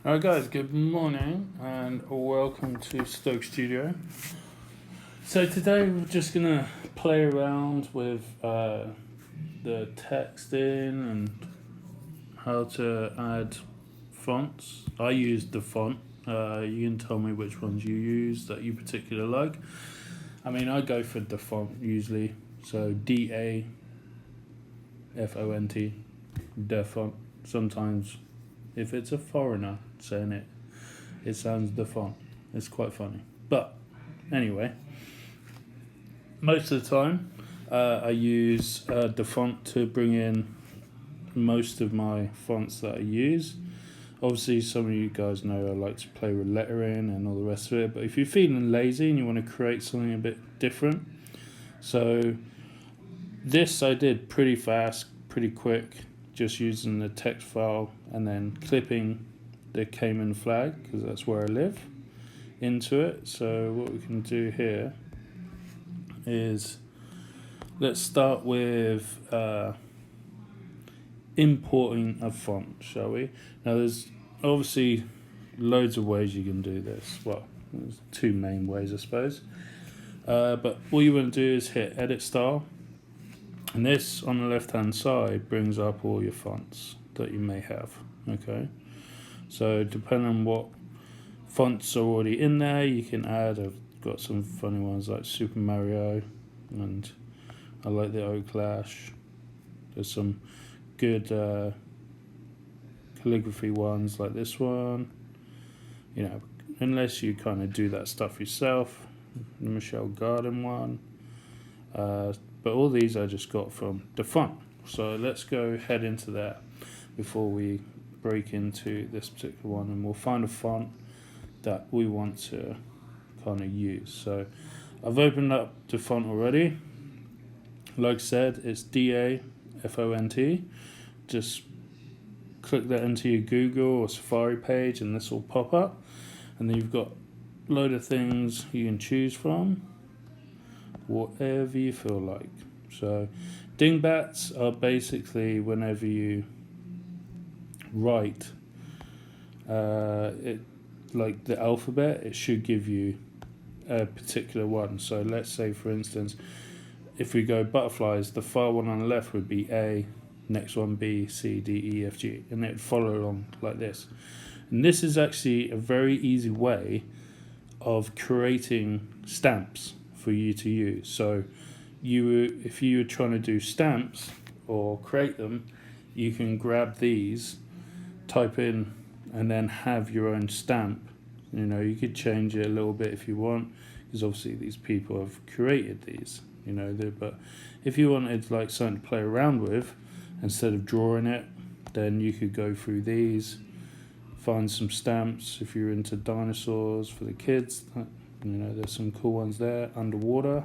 Alright guys, good morning and welcome to Stoak'd Studio. So today we're just going to play around with the texting and how to add fonts. I used the font. You can tell me which ones you use that you particularly like. I mean, I go for DAFONT usually. So DAFONT, DAFONT. Sometimes if it's a foreigner saying it, it sounds DAFONT. It's quite funny. But anyway, most of the time I use DAFONT to bring in most of my fonts that I use. Obviously, some of you guys know I like to play with lettering and all the rest of it. But if you're feeling lazy and you want to create something a bit different, so this I did pretty fast, pretty quick, just using the text file and then clipping the Cayman flag, because that's where I live, into it. So what we can do here is, let's start with importing a font, shall we? Now there's obviously loads of ways you can do this. Well, there's two main ways, I suppose. But all you want to do is hit Edit Style. And this, on the left-hand side, brings up all your fonts that you may have, okay? So depending on what fonts are already in there, you can add. I've got some funny ones like Super Mario, and I like the Oaklash. There's some good calligraphy ones like this one. You know, unless you kind of do that stuff yourself. The Michelle Garden one. But all these I just got from DAFONT. So let's go head into that before we break into this particular one, and we'll find a font that we want to kind of use. So I've opened up DAFONT already. Like I said, it's DAFONT. Just click that into your Google or Safari page and this will pop up. And then you've got a load of things you can choose from. Whatever you feel like. So dingbats are basically whenever you write it, like the alphabet, it should give you a particular one. So let's say, for instance, if we go butterflies, the far one on the left would be A, next one B, C, D, E, F, G, and it would follow along like this. And this is actually a very easy way of creating stamps for you to use. So if you were trying to do stamps or create them, you can grab these, type in, and then have your own stamp. You know, you could change it a little bit if you want, because obviously these people have created these, you know. But if you wanted like something to play around with instead of drawing it, then you could go through these, find some stamps. If you're into dinosaurs for the kids, you know, there's some cool ones there. Underwater,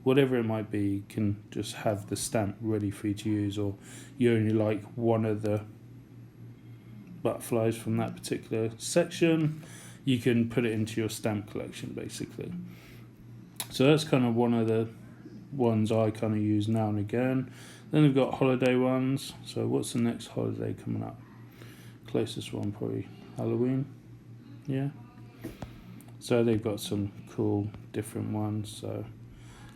whatever it might be, you can just have the stamp ready for you to use. Or you only like one of the butterflies from that particular section, you can put it into your stamp collection basically. So that's kind of one of the ones I kind of use now and again. Then we've got holiday ones. So what's the next holiday coming up? Closest one probably Halloween. Yeah. So they've got some cool different ones. So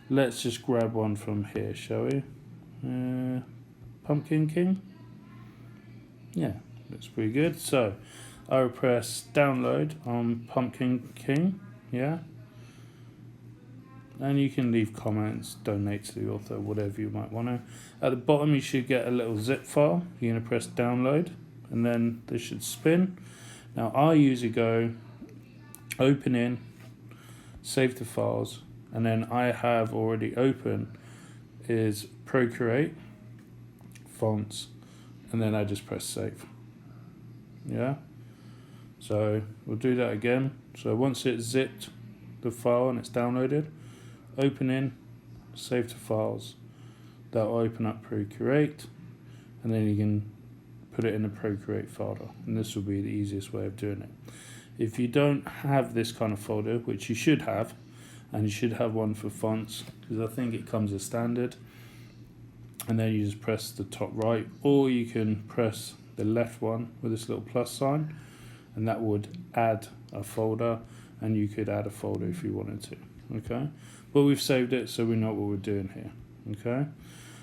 let's just grab one from here, shall we? Pumpkin King. Yeah, looks pretty good. So I will press download on Pumpkin King. Yeah. And you can leave comments, donate to the author, whatever you might want to. At the bottom you should get a little zip file. You're going to press download and then this should spin. Now I usually go open in, save the files, and then I have already open is Procreate, fonts, and then I just press save. Yeah. So we'll do that again. So once it's zipped the file and it's downloaded, open in, save to files. That'll open up Procreate, and then you can put it in the Procreate folder, and this will be the easiest way of doing it. If you don't have this kind of folder, which you should have, and you should have one for fonts, because I think it comes as standard, and then you just press the top right, or you can press the left one with this little plus sign, and that would add a folder, and you could add a folder if you wanted to. Okay, but we've saved it, so we know what we're doing here. Okay,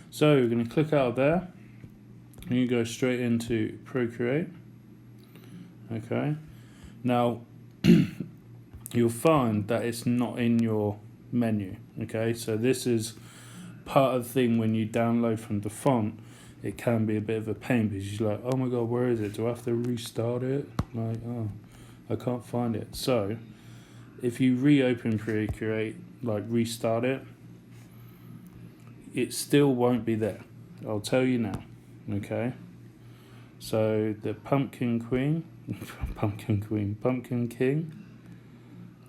so you're going to click out of there, and you go straight into Procreate. Okay, now you'll find that it's not in your menu. Okay, so this is part of the thing. When you download from the font, it can be a bit of a pain because you're like, oh my god, where is it? Do I have to restart it? Like, oh, I can't find it. So if you reopen Procreate, like restart it, it still won't be there. I'll tell you now. Okay, so the Pumpkin King,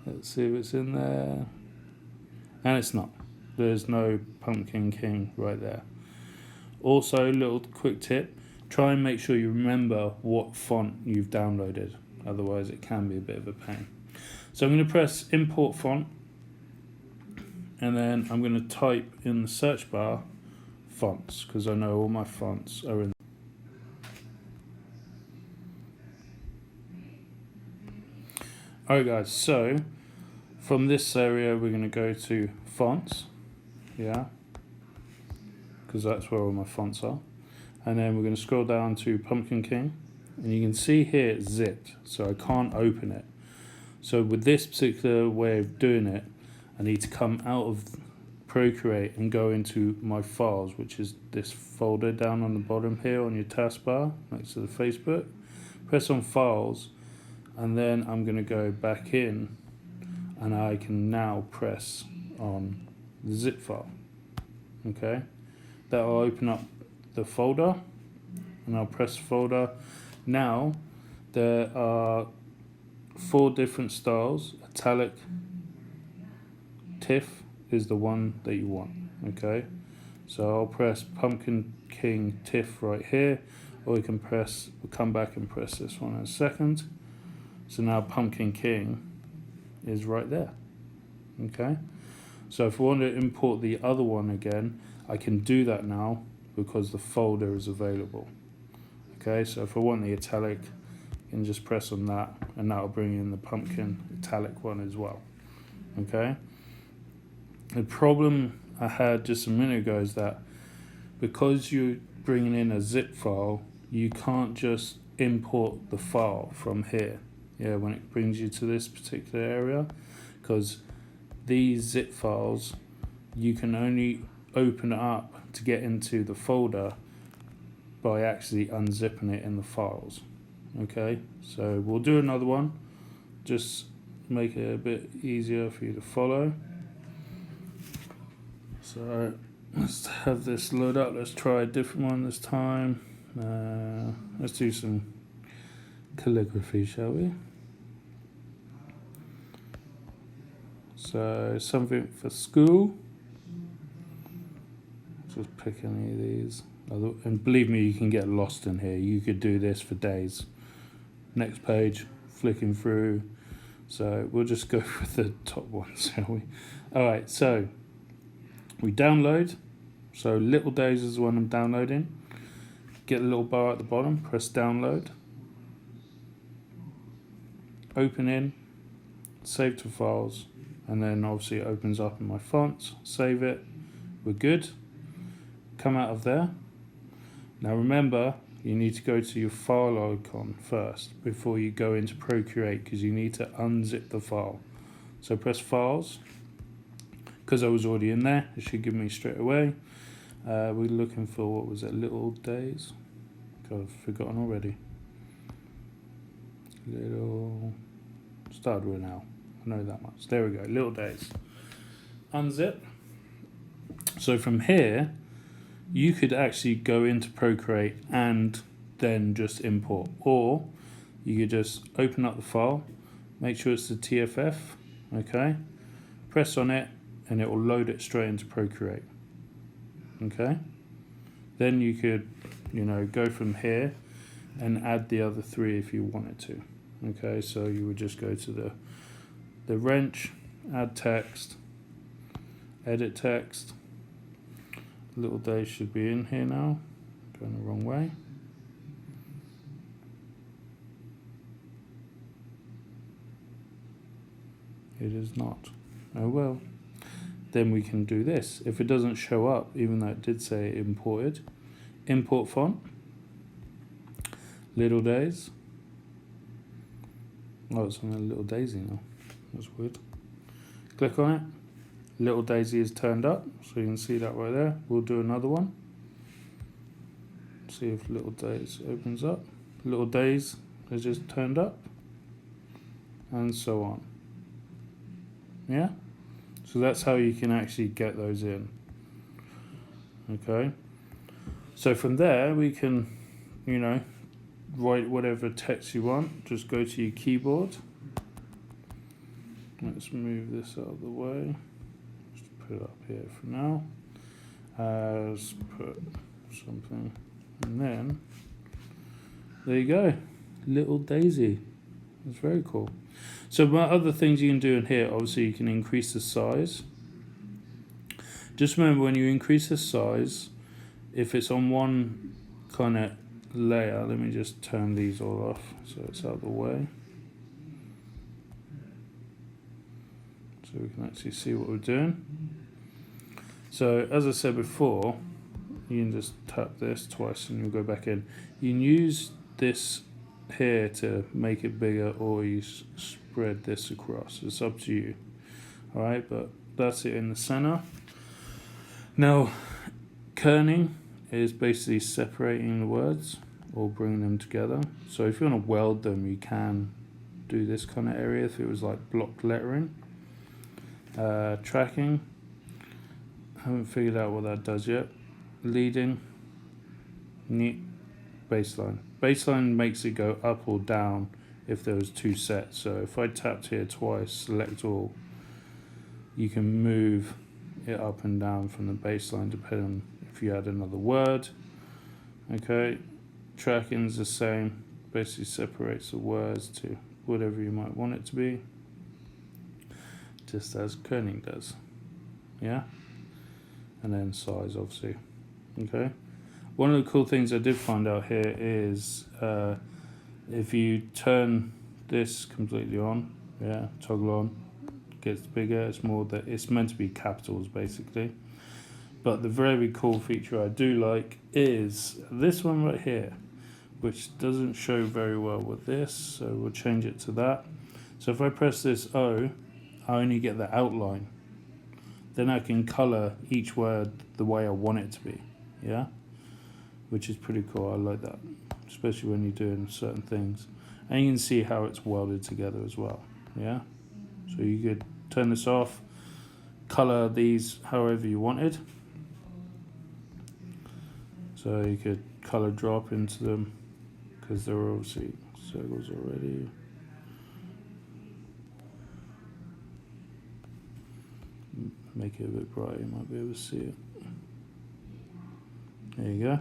let's see if it's in there, and it's not. There's no Pumpkin King right there. Also, little quick tip, try and make sure you remember what font you've downloaded, otherwise it can be a bit of a pain. So I'm going to press import font, and then I'm going to type in the search bar fonts, because I know all my fonts are in. Alright guys, so from this area we're going to go to fonts, yeah, because that's where all my fonts are, and then we're going to scroll down to Pumpkin King, and you can see here it's zipped, so I can't open it. So with this particular way of doing it, I need to come out of Procreate and go into my files, which is this folder down on the bottom here on your taskbar next to the Facebook. Press on files, and then I'm going to go back in, and I can now press on the zip file. Okay, that will open up the folder, and I'll press folder. Now there are 4 different styles. Italic, TIFF is the one that you want. Okay, so I'll press Pumpkin King TIFF right here, or we can press, we'll come back and press this one in a second. So now Pumpkin King is right there. Okay, so if we want to import the other one again, I can do that now because the folder is available. Okay, so if I want the italic, you can just press on that, and that will bring in the pumpkin italic one as well. Okay, the problem I had just a minute ago is that because you're bringing in a zip file, you can't just import the file from here, yeah, when it brings you to this particular area, because these zip files, you can only open it up to get into the folder by actually unzipping it in the files. Okay, so we'll do another one, just make it a bit easier for you to follow. So let's have this load up. Let's try a different one this time. Let's do some calligraphy, shall we? So something for school. Just pick any of these. And believe me, you can get lost in here. You could do this for days. Next page, flicking through. So we'll just go with the top one, shall we? Alright, so we download. So Little Days is the one I'm downloading. Get a little bar at the bottom, press download. Open in, save to files, and then obviously it opens up in my fonts. Save it, we're good. Come out of there. Now remember, you need to go to your file icon first before you go into Procreate, because you need to unzip the file. So press Files. Because I was already in there, it should give me straight away. We're looking for, what was it, Little Days? God, I've forgotten already. Started with now. I know that much. There we go, Little Days. Unzip. So from here, you could actually go into Procreate and then just import, or you could just open up the file, make sure it's the TFF, okay, press on it, and it will load it straight into Procreate. Okay, then you could, go from here and add the other 3 if you wanted to. Okay, so you would just go to the wrench, add text, edit text. Little Days should be in here now. Going the wrong way. It is not. Oh well. Then we can do this. If it doesn't show up, even though it did say imported, import font, Little Days. Oh, it's on a Little Daisy now. That's weird. Click on it. Little Daisy is turned up, so you can see that right there. We'll do another one. See if Little Days opens up. Little Days is just turned up, and so on. Yeah? So that's how you can actually get those in. Okay? So from there, we can, write whatever text you want. Just go to your keyboard. Let's move this out of the way. Just put it up here for now. Let's put something. And then, there you go. Little Daisy. That's very cool. So my other things you can do in here, obviously you can increase the size. Just remember when you increase the size, if it's on one kind of layer, let me just turn these all off so it's out of the way. So we can actually see what we're doing. So as I said before, you can just tap this twice and you'll go back in. You can use this here to make it bigger, or you spread this across. It's up to you. Alright, but that's it in the center. Now, kerning is basically separating the words or bringing them together. So if you want to weld them, you can do this kind of area if it was like block lettering. Tracking, haven't figured out what that does yet. Leading, neat. Baseline. Baseline makes it go up or down if there was two sets. So if I tapped here twice, select all, you can move it up and down from the baseline depending on if you add another word. Okay, tracking's the same. Basically separates the words to whatever you might want it to be, just as kerning does. Yeah, and then size obviously. Okay. One of the cool things I did find out here is if you turn this completely on, toggle on, it gets bigger. It's more that it's meant to be capitals basically. But the very cool feature I do like is this one right here, which doesn't show very well with this. So we'll change it to that. So if I press this O, I only get the outline. Then I can color each word the way I want it to be. Yeah. Which is pretty cool. I like that, especially when you're doing certain things. And you can see how it's welded together as well. Yeah. So you could turn this off, color these however you wanted. So you could color drop into them because they're obviously circles already. Make it a bit brighter, you might be able to see it. There you go.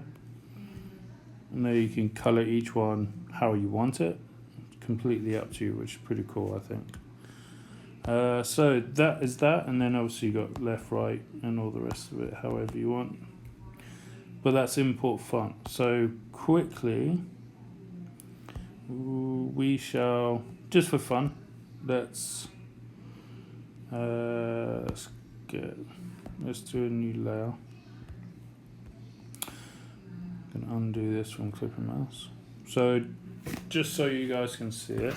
And there you can color each one how you want it. Completely up to you, which is pretty cool, I think. So that is that, and then obviously you got left, right, and all the rest of it, however you want. But that's import font. So quickly, we shall, just for fun, let's do a new layer. Can undo this from click and mouse. So just so you guys can see it,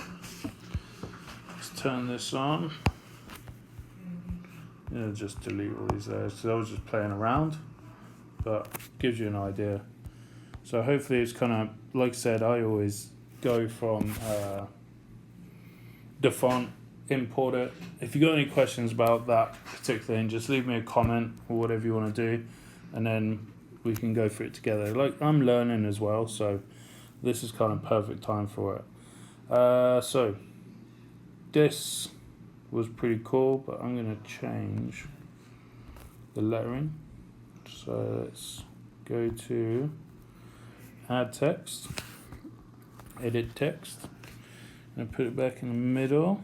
let's turn this on. Just delete all these layers because I was just playing around, but gives you an idea. So hopefully it's kind of, like I said, I always go from the font, import it. If you got any questions about that particular thing, just leave me a comment or whatever you want to do, and then we can go through it together. Like, I'm learning as well, so this is kind of perfect time for it. So this was pretty cool, but I'm going to change the lettering. So let's go to add text, edit text, and put it back in the middle.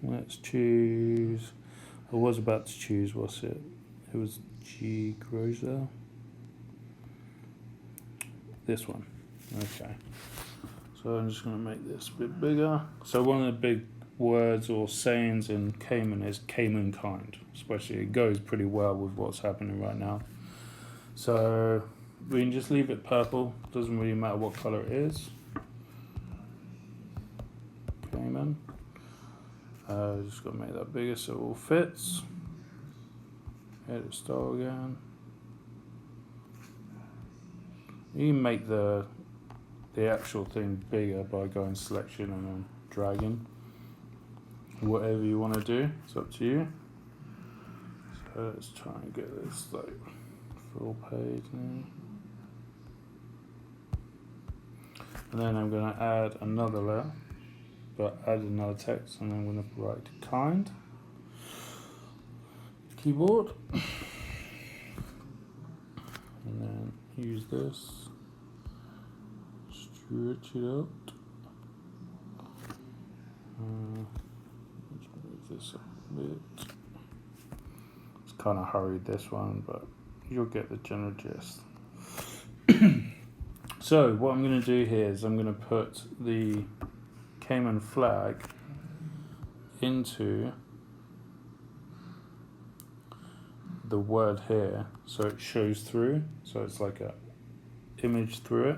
Let's choose, I was about to choose, what's it? It was G Groza. This one. Okay. So I'm just going to make this a bit bigger. So one of the big words or sayings in Cayman is Cayman kind, especially. It goes pretty well with what's happening right now. So we can just leave it purple, doesn't really matter what color it is. Cayman. Just got to make that bigger so it all fits. Edit style again. You can make the actual thing bigger by going selection and then dragging. Whatever you want to do, it's up to you. So let's try and get this like full page now. And then I'm going to add another layer, but add another text, and then I'm going to write kind. Keyboard. And then use this. Stretch it out. Let's move this up a bit. It's kind of hurried this one, but you'll get the general gist. So what I'm going to do here is I'm going to put the Cayman flag into the word here, so it shows through, so it's like a image through it.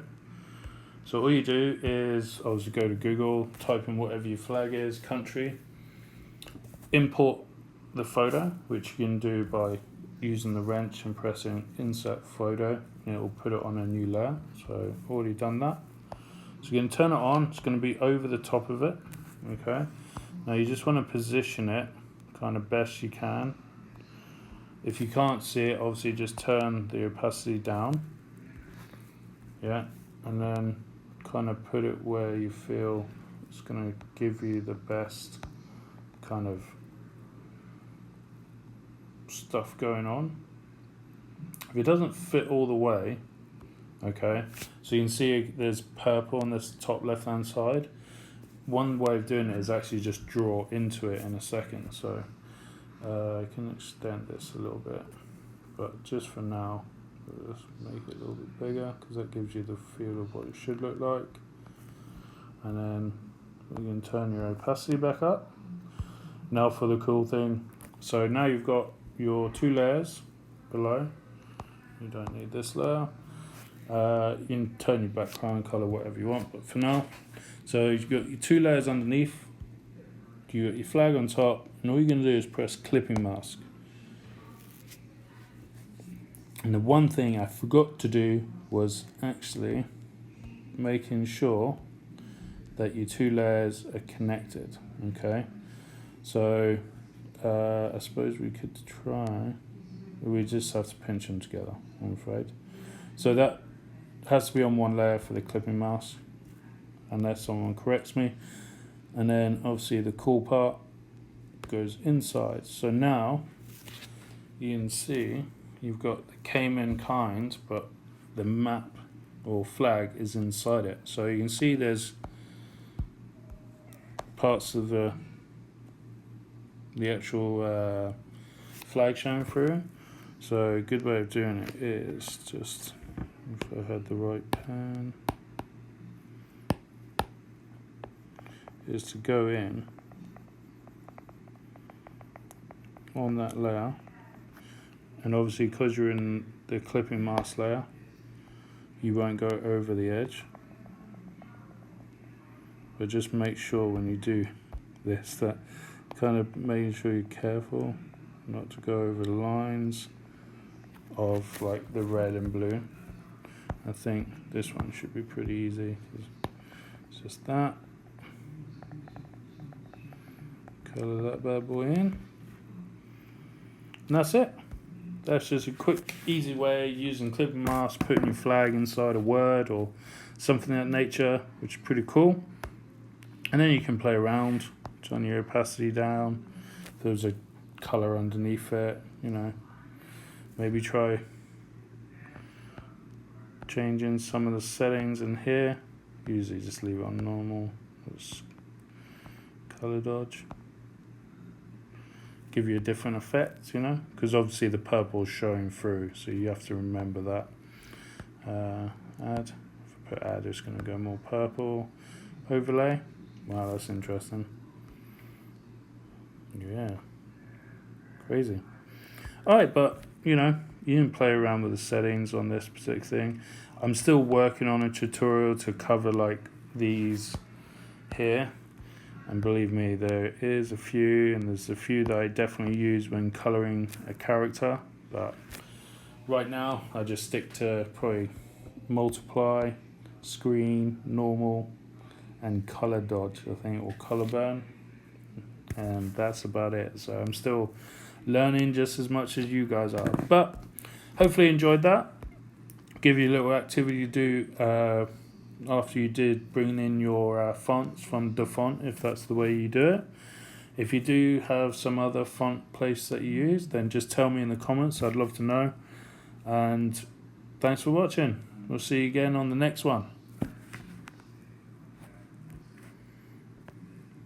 So all you do is obviously go to Google, type in whatever your flag is, country, import the photo, which you can do by using the wrench and pressing insert photo, and it will put it on a new layer. So already done that. So you're going to turn it on, it's going to be over the top of it. Okay, now you just want to position it kind of best you can. If you can't see it, obviously just turn the opacity down. Yeah, and then kind of put it where you feel it's going to give you the best kind of stuff going on. If it doesn't fit all the way, okay, so you can see there's purple on this top left hand side. One way of doing it is actually just draw into it in a second. So I can extend this a little bit, but just for now, let's make it a little bit bigger because that gives you the feel of what it should look like. And then we can turn your opacity back up. Now for the cool thing. So now you've got your two layers below. You don't need this layer. You can turn your background color whatever you want, but for now, so you've got your two layers underneath. You got your flag on top, and all you're going to do is press clipping mask. And the one thing I forgot to do was actually making sure that your two layers are connected. Okay, so I suppose we could try. We just have to pinch them together, I'm afraid. So that has to be on one layer for the clipping mask, unless someone corrects me. And then obviously the cool part goes inside. So now you can see you've got the Cayman kind, but the map or flag is inside it. So you can see there's parts of the actual flag showing through. So a good way of doing it is just, if I had the right pen, is to go in on that layer, and obviously because you're in the clipping mask layer, you won't go over the edge, but just make sure when you do this that kind of making sure you're careful not to go over the lines of like the red and blue. I think this one should be pretty easy. It's just that. Colour that bad boy in. And that's it. That's just a quick, easy way using clipping mask, putting your flag inside a word or something of that nature, which is pretty cool. And then you can play around, turn your opacity down. If there's a colour underneath it, you know, maybe try changing some of the settings in here. Usually just leave it on normal. Just colour dodge. Give you a different effect, you know, because obviously the purple is showing through, so you have to remember that. Add. If I put add, it's going to go more purple. Overlay. Wow, that's interesting. Yeah, crazy. Alright, but you know, you can play around with the settings on this particular thing. I'm still working on a tutorial to cover like these here, and believe me, there is a few, and there's a few that I definitely use when coloring a character, but right now I just stick to probably multiply, screen, normal, and color dodge, I think, or color burn, and that's about it. So I'm still learning just as much as you guys are, but hopefully you enjoyed that. Give you a little activity to do after you did bring in your fonts from DaFont, if that's the way you do it. If you do have some other font place that you use, then just tell me in the comments. I'd love to know. And thanks for watching. We'll see you again on the next one.